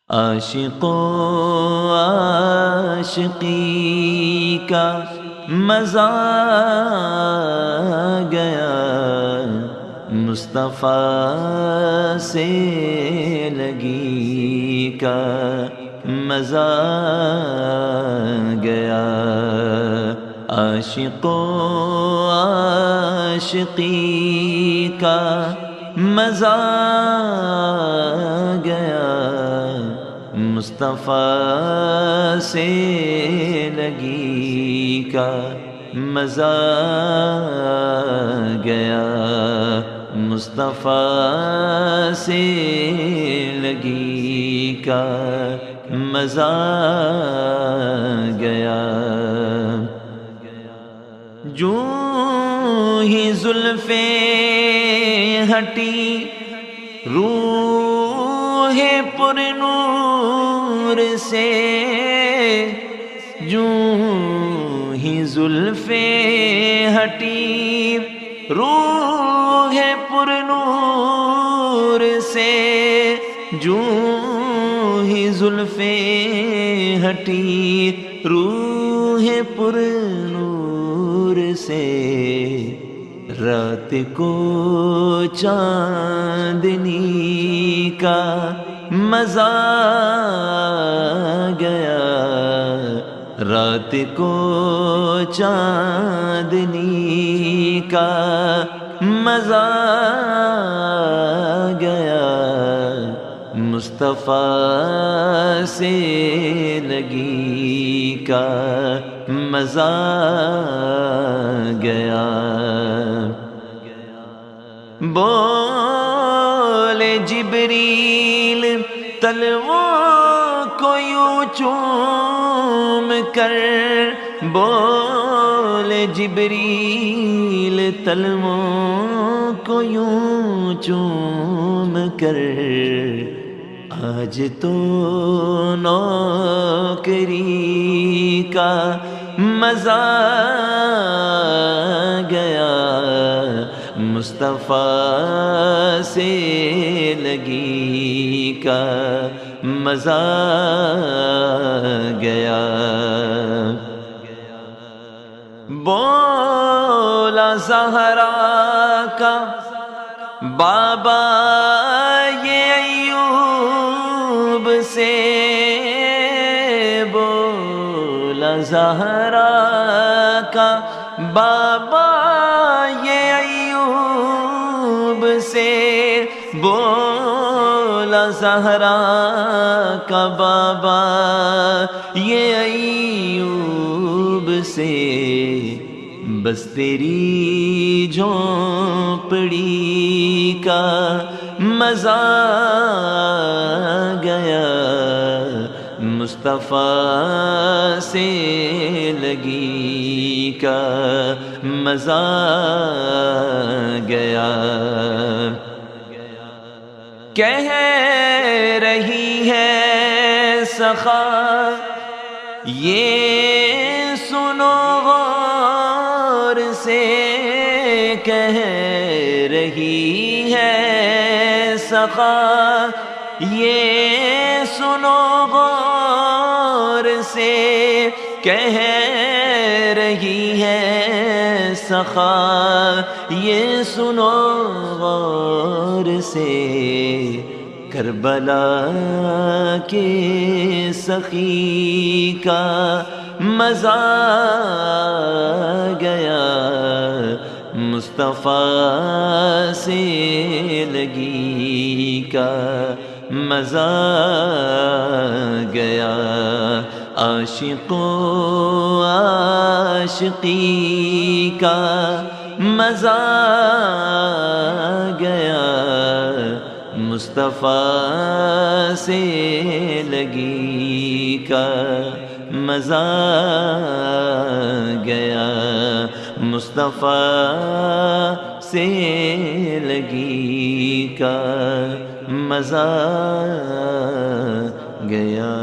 عاشق و عاشقی کا مزہ گیا، مصطفیٰ سے لگی کا مزہ گیا۔ عاشق و عاشقی کا مزہ گیا، مصطفیٰ سے لگی کا مزہ گیا، مصطفیٰ سے لگی کا مزہ گیا۔ جوں ہی زلفیں ہٹی روح پر نور سے، جوں ہی زلفیں ہٹی روح پر نور سے، جوں ہی زلفیں ہٹی روح پر نور سے، رات کو چاندنی کا مزہ گیا، رات کو چاندنی کا مزہ گیا، مصطفیٰ سے لگی کا مزہ گیا۔ بولے جبریل تلووں کو یوں چوم کر، بولے جبریل تلووں کو یوں چوم کر، آج تو نوکری کا مزہ گیا، مصطفیٰ سے لگی کا مزہ گیا۔ بولا زہرا کا بابا یہ ایوب سے، بولا زہرا کا بابا یہ ایوب سے، بولا زہرا کا بابا یہ ایوب سے، بس تیری جھونپڑی کا مزہ گیا، مصطفیٰ سے لگی کا مزہ گیا۔ کہہ رہی ہے سخا یہ سنو غور سے، کہہ رہی ہے سخا یہ سنو غور سے، کہہ رہی ہے سخا یہ سنو غور سے، کربلا کے سخی کا مزہ گیا، مصطفیٰ سے لگی کا مزہ گیا۔ عاشق و عاشقی کا مزہ گیا، مصطفیٰ سے لگی کا مزہ گیا، مصطفیٰ سے لگی کا مزہ گیا۔